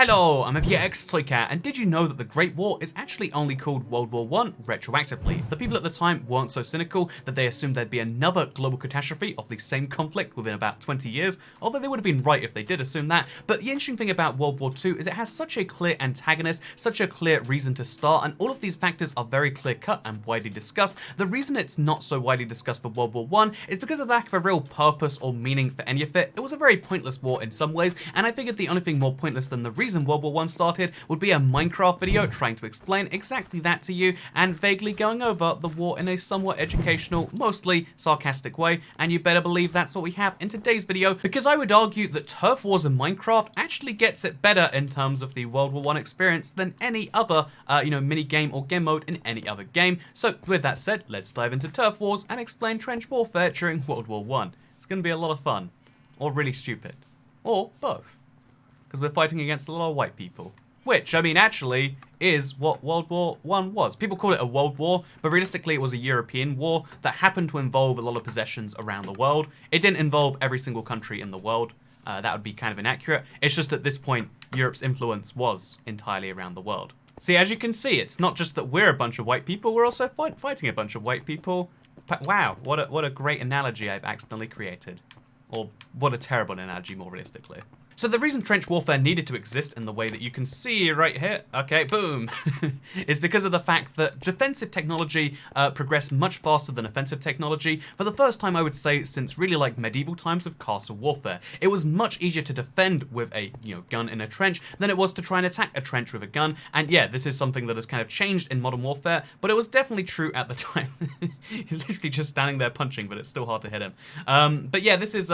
Hello, I'm your ex-Toycat, and did you know that the Great War is actually only called World War I retroactively? The people at the time weren't so cynical that they assumed there'd be another global catastrophe of the same conflict within about 20 years, although they would have been right if they did assume that. But the interesting thing about World War II is it has such a clear antagonist, such a clear reason to start, and all of these factors are very clear-cut and widely discussed. The reason it's not so widely discussed for World War I is because of the lack of a real purpose or meaning for any of it. It was a very pointless war in some ways, and I figured the only thing more pointless than the reason World War I started would be a Minecraft video trying to explain exactly that to you and vaguely going over the war in a somewhat educational, mostly sarcastic way, and you better believe that's what we have in today's video, because I would argue that Turf Wars in Minecraft actually gets it better in terms of the World War I experience than any other, mini game or game mode in any other game. So with that said, let's dive into Turf Wars and explain trench warfare during World War I. It's going to be a lot of fun, or really stupid, or both. Because we're fighting against a lot of white people. Which, I mean, actually is what World War I was. People call it a world war, but realistically it was a European war that happened to involve a lot of possessions around the world. It didn't involve every single country in the world. That would be kind of inaccurate. It's just at this point, Europe's influence was entirely around the world. See, as you can see, it's not just that we're a bunch of white people, we're also fighting a bunch of white people. But wow, what a great analogy I've accidentally created. Or what a terrible analogy, more realistically. So the reason trench warfare needed to exist in the way that you can see right here, okay, boom, is because of the fact that defensive technology progressed much faster than offensive technology for the first time, I would say, since really like medieval times of castle warfare. It was much easier to defend with a gun in a trench than it was to try and attack a trench with a gun. And yeah, this is something that has kind of changed in modern warfare, but it was definitely true at the time. He's literally just standing there punching, but it's still hard to hit him. But yeah, this is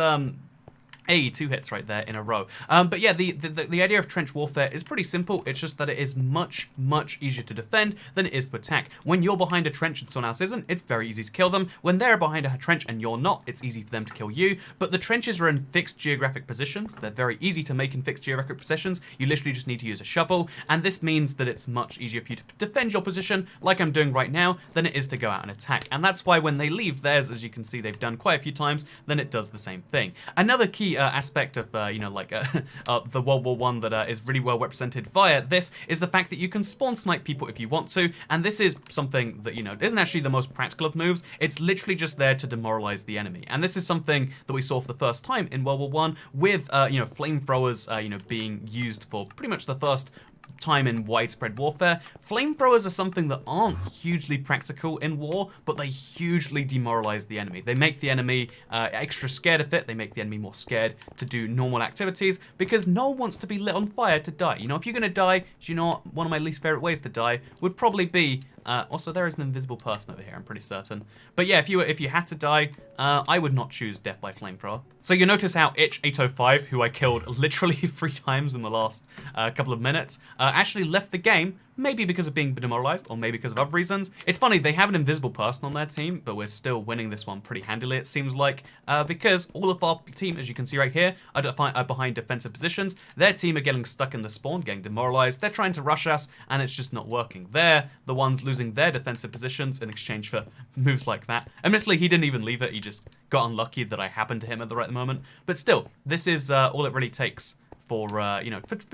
Hey, 2 hits right there in a row. But yeah, the idea of trench warfare is pretty simple. It's just that it is much, much easier to defend than it is to attack. When you're behind a trench and someone else isn't, it's very easy to kill them. When they're behind a trench and you're not, it's easy for them to kill you. But the trenches are in fixed geographic positions. They're very easy to make in fixed geographic positions. You literally just need to use a shovel. And this means that it's much easier for you to defend your position, like I'm doing right now, than it is to go out and attack. And that's why when they leave theirs, as you can see, they've done quite a few times, then it does the same thing. Another key aspect of, the World War I that is really well represented via this is the fact that you can spawn snipe people if you want to, and this is something that, isn't actually the most practical of moves. It's literally just there to demoralize the enemy, and this is something that we saw for the first time in World War I with, flamethrowers, being used for pretty much the first time in widespread warfare. Flamethrowers are something that aren't hugely practical in war, but they hugely demoralize the enemy. They make the enemy extra scared of it. They make the enemy more scared to do normal activities because no one wants to be lit on fire to die. If you're gonna die, do you know what? One of my least favorite ways to die would probably be also, there is an invisible person over here, I'm pretty certain. But yeah, if you had to die, I would not choose death by flamethrower. So you notice how Itch805, who I killed literally 3 times in the last couple of minutes, actually left the game, maybe because of being demoralized, or maybe because of other reasons. It's funny, they have an invisible person on their team, but we're still winning this one pretty handily, it seems like, because all of our team, as you can see right here, are behind defensive positions. Their team are getting stuck in the spawn, getting demoralized. They're trying to rush us, and it's just not working. They're the ones losing their defensive positions in exchange for moves like that. Admittedly, he didn't even leave it. He just got unlucky that I happened to him at the right moment. But still, this is all it really takes for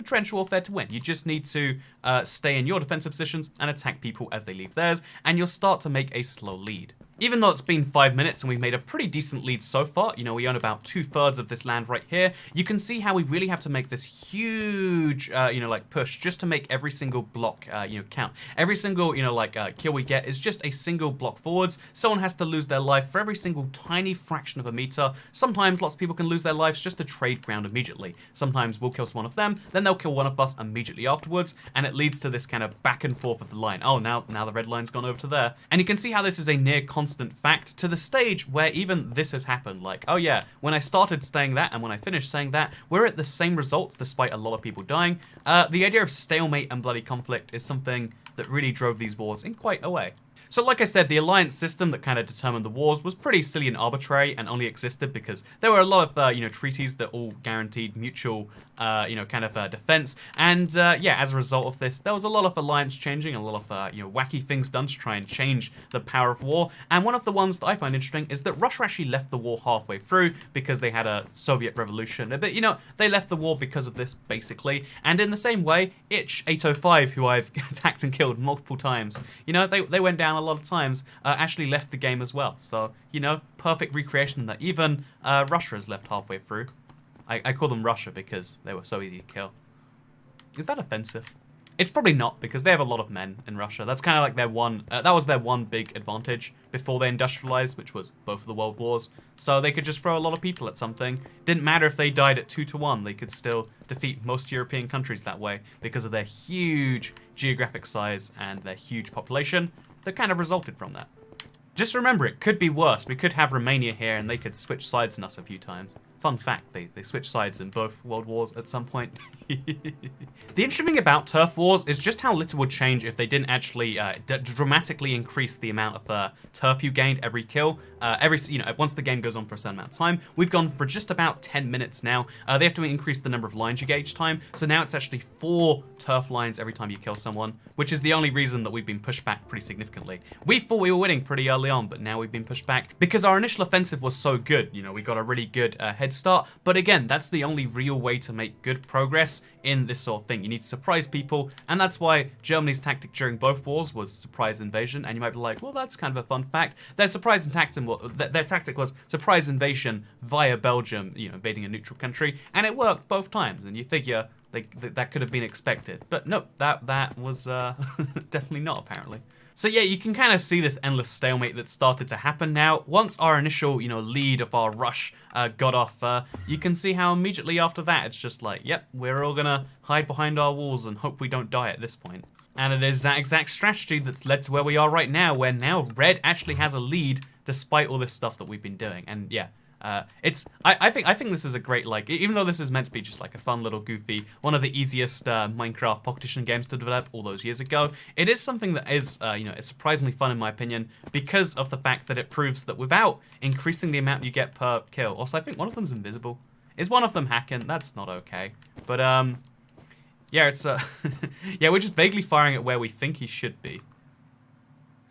trench warfare to win. You just need to stay in your defensive positions and attack people as they leave theirs, and you'll start to make a slow lead. Even though it's been 5 minutes and we've made a pretty decent lead so far, we own about 2/3 of this land right here, you can see how we really have to make this huge, push just to make every single block, count. Every single, kill we get is just a single block forwards. Someone has to lose their life for every single tiny fraction of a meter. Sometimes lots of people can lose their lives just to trade ground immediately. Sometimes we'll kill one of them, then they'll kill one of us immediately afterwards, and it leads to this kind of back and forth of the line. Oh, now the red line's gone over to there. And you can see how this is a near constant fact to the stage where even this has happened. Like, oh yeah, when I started saying that and when I finished saying that, we're at the same results despite a lot of people dying. The idea of stalemate and bloody conflict is something that really drove these wars in quite a way. So like I said, the alliance system that kind of determined the wars was pretty silly and arbitrary and only existed because there were a lot of, treaties that all guaranteed mutual kind of defense. And yeah, as a result of this, there was a lot of alliance changing, a lot of wacky things done to try and change the power of war. And one of the ones that I find interesting is that Russia actually left the war halfway through because they had a Soviet revolution. But they left the war because of this, basically. And in the same way, Itch 805, who I've attacked and killed multiple times, they went down a lot of times, actually left the game as well. So, perfect recreation that even Russia has left halfway through. I call them Russia because they were so easy to kill. Is that offensive? It's probably not, because they have a lot of men in Russia. That's kind of like their one, that was their one big advantage before they industrialized, which was both of the world wars. So they could just throw a lot of people at something. Didn't matter if they died at 2-1, they could still defeat most European countries that way because of their huge geographic size and their huge population that kind of resulted from that. Just remember, it could be worse. We could have Romania here and they could switch sides on us a few times. Fun fact, they switched sides in both world wars at some point. The interesting thing about turf wars is just how little would change if they didn't actually dramatically increase the amount of turf you gained every kill. Once the game goes on for a certain amount of time, we've gone for just about 10 minutes now. They have to increase the number of lines you get each time, so now it's actually 4 turf lines every time you kill someone, which is the only reason that we've been pushed back pretty significantly. We thought we were winning pretty early on, but now we've been pushed back because our initial offensive was so good. We got a really good head start, but again, that's the only real way to make good progress in this sort of thing. You need to surprise people, and that's why Germany's tactic during both wars was surprise invasion. And you might be like, well, that's kind of a fun fact. Their tactic was surprise invasion via Belgium, invading a neutral country, and it worked both times. And you figure that could have been expected, but no, that was definitely not, apparently. So yeah, you can kind of see this endless stalemate that started to happen now. Once our initial, lead of our rush got off, you can see how immediately after that, it's just like, yep, we're all gonna hide behind our walls and hope we don't die at this point. And it is that exact strategy that's led to where we are right now, where now Red actually has a lead despite all this stuff that we've been doing. And yeah, I think this is a great, even though this is meant to be just like a fun little goofy, one of the easiest Minecraft pocket edition games to develop all those years ago, it is something that is, it's surprisingly fun in my opinion because of the fact that it proves that without increasing the amount you get per kill. Also, I think one of them's invisible. Is one of them hacking? That's not okay. But yeah, it's yeah, we're just vaguely firing at where we think he should be.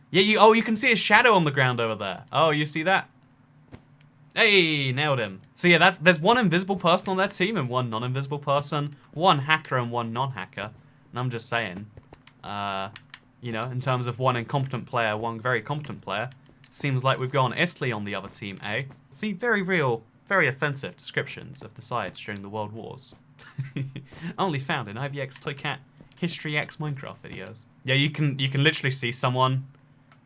Yeah, you can see his shadow on the ground over there. Oh, you see that? Hey, nailed him. So yeah, there's one invisible person on their team and one non-invisible person, one hacker and one non-hacker. And I'm just saying, in terms of one incompetent player, one very competent player, seems like we've got Italy on the other team, eh? See, very real, very offensive descriptions of the sides during the World Wars. Only found in IVX Toycat History X Minecraft videos. Yeah, you can literally see someone,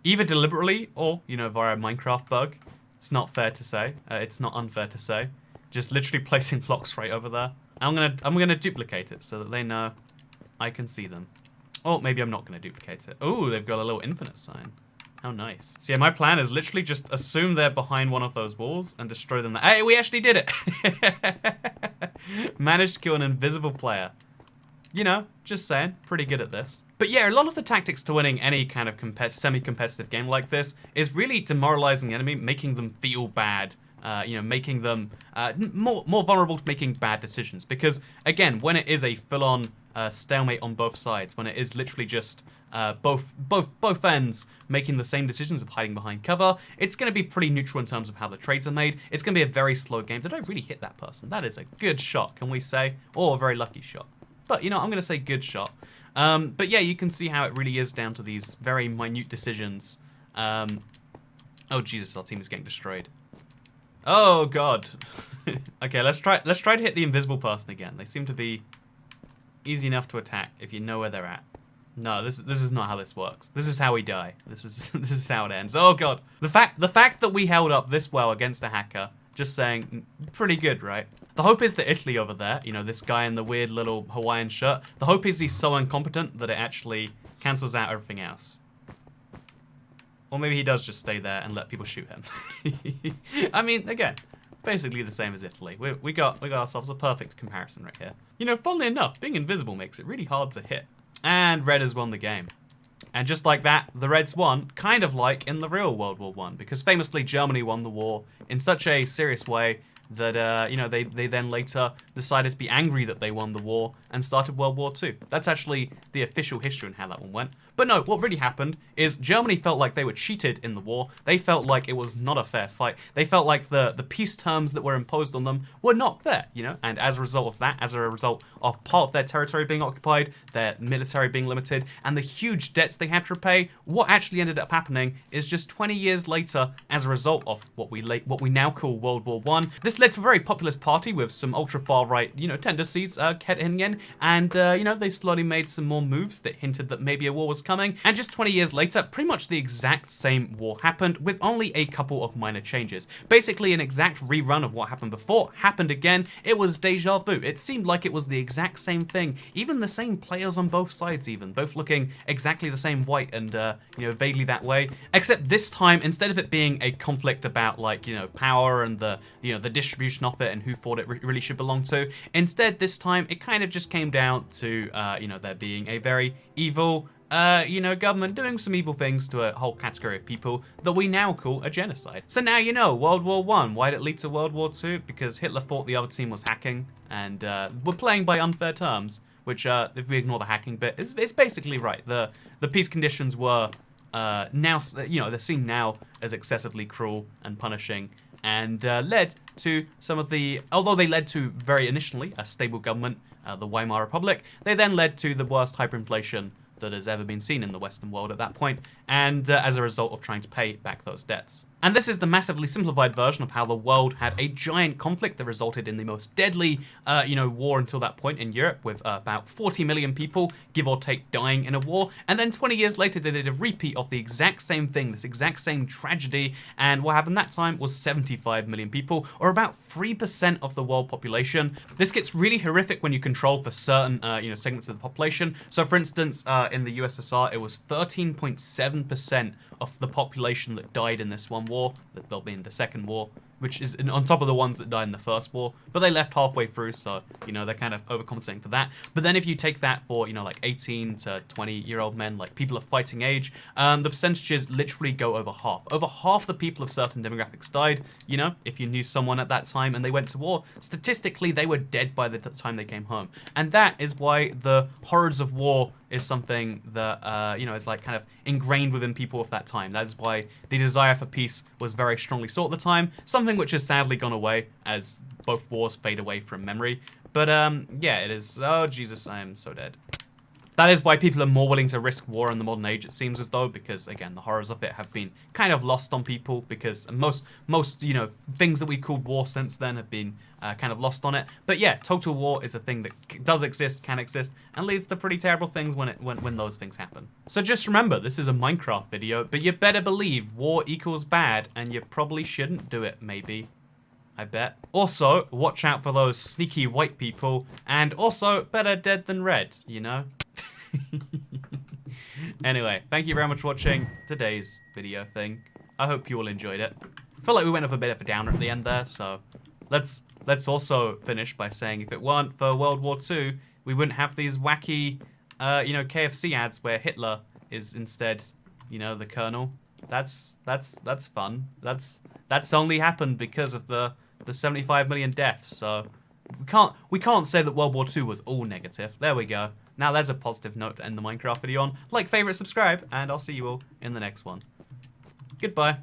either deliberately or, via a Minecraft bug. It's not fair to say. It's not unfair to say. Just literally placing blocks right over there. I'm gonna duplicate it so that they know I can see them. Or maybe I'm not gonna duplicate it. Oh, they've got a little infinite sign. How nice. So yeah, my plan is literally just assume they're behind one of those walls and destroy them. Hey, we actually did it! Managed to kill an invisible player. Just saying, pretty good at this. But yeah, a lot of the tactics to winning any kind of semi-competitive game like this is really demoralizing the enemy, making them feel bad, making them more vulnerable to making bad decisions. Because again, when it is a full-on stalemate on both sides, when it is literally just both ends making the same decisions of hiding behind cover, it's going to be pretty neutral in terms of how the trades are made. It's going to be a very slow game. Did I really hit that person? That is a good shot, can we say? Or a very lucky shot. But, I'm going to say good shot. But yeah, you can see how it really is down to these very minute decisions. Oh Jesus, our team is getting destroyed. Oh God. Okay, let's try to hit the invisible person again. They seem to be easy enough to attack if you know where they're at. No, this is not how this works. This is how we die. This is how it ends. Oh God. The fact that we held up this well against a hacker, just saying, pretty good, right? The hope is that Italy over there, this guy in the weird little Hawaiian shirt, the hope is he's so incompetent that it actually cancels out everything else. Or maybe he does just stay there and let people shoot him. I mean, again, basically the same as Italy. We got ourselves a perfect comparison right here. Funnily enough, being invisible makes it really hard to hit. And Red has won the game. And just like that, the Reds won, kind of like in the real World War I, because famously Germany won the war in such a serious way that, you know, they then later decided to be angry that they won the war and started World War II. That's actually the official history and how that one went. But no, what really happened is Germany felt like they were cheated in the war. They felt like it was not a fair fight. They felt like the peace terms that were imposed on them were not fair, you know? And as a result of that, as a result of part of their territory being occupied, their military being limited, and the huge debts they had to repay, what actually ended up happening is just 20 years later, as a result of what we now call World War I, this led to a very populist party with some ultra-far-right, you know, tendencies getting in, and, you know, they slowly made some more moves that hinted that maybe a war was coming, and just 20 years later, pretty much the exact same war happened with only a couple of minor changes. Basically, an exact rerun of what happened before happened again. It was deja vu. It seemed like it was the exact same thing. Even the same players on both sides, even both looking exactly the same white and you know, vaguely that way. Except this time, instead of it being a conflict about, like, you know, power and the, you know, the distribution of it and who thought it really should belong to, instead this time it kind of just came down to you know, there being a very evil you know, government doing some evil things to a whole category of people that we now call a genocide. So now you know, World War I, why'd it lead to World War II? Because Hitler thought the other team was hacking and were playing by unfair terms, which, if we ignore the hacking bit, it's basically right. The peace conditions were now, you know, they're seen now as excessively cruel and punishing, and led to some of the, although they led to very initially a stable government, the Weimar Republic, they then led to the worst hyperinflation that has ever been seen in the Western world at that point, and as a result of trying to pay back those debts. And this is the massively simplified version of how the world had a giant conflict that resulted in the most deadly, you know, war until that point in Europe, with about 40 million people, give or take, dying in a war. And then 20 years later, they did a repeat of the exact same thing, this exact same tragedy. And what happened that time was 75 million people, or about 3% of the world population. This gets really horrific when you control for certain, you know, segments of the population. So, for instance, in the USSR, it was 13.7% of the population that died in this one war, that will be in the second war, which is on top of the ones that died in the first war, but they left halfway through, so, you know, they're kind of overcompensating for that. But then if you take that for, you know, like 18 to 20-year-old men, like people of fighting age, the percentages literally go over half. Over half the people of certain demographics died. You know, if you knew someone at that time and they went to war, statistically they were dead by the time they came home. And that is why the horrors of war is something that, you know, is like kind of ingrained within people of that time. That is why the desire for peace was very strongly sought at the time, something which has sadly gone away as both wars fade away from memory. But, yeah, it is, oh Jesus, I am so dead. That is why people are more willing to risk war in the modern age, it seems as though, because, again, the horrors of it have been kind of lost on people, because most you know, things that we called war since then have been kind of lost on it. But yeah, total war is a thing that does exist, can exist, and leads to pretty terrible things when those things happen. So just remember, this is a Minecraft video, but you better believe war equals bad, and you probably shouldn't do it, maybe. I bet. Also, watch out for those sneaky white people, and also, better dead than red, you know? Anyway, thank you very much for watching today's video thing. I hope you all enjoyed it. I feel like we went with a bit of a downer at the end there, so let's also finish by saying if it weren't for World War II, we wouldn't have these wacky, you know, KFC ads where Hitler is instead, you know, the colonel. That's fun. That's only happened because of the 75 million deaths, so we can't say that World War II was all negative. There we go. Now there's a positive note to end the Minecraft video on. Like, favorite, subscribe, and I'll see you all in the next one. Goodbye.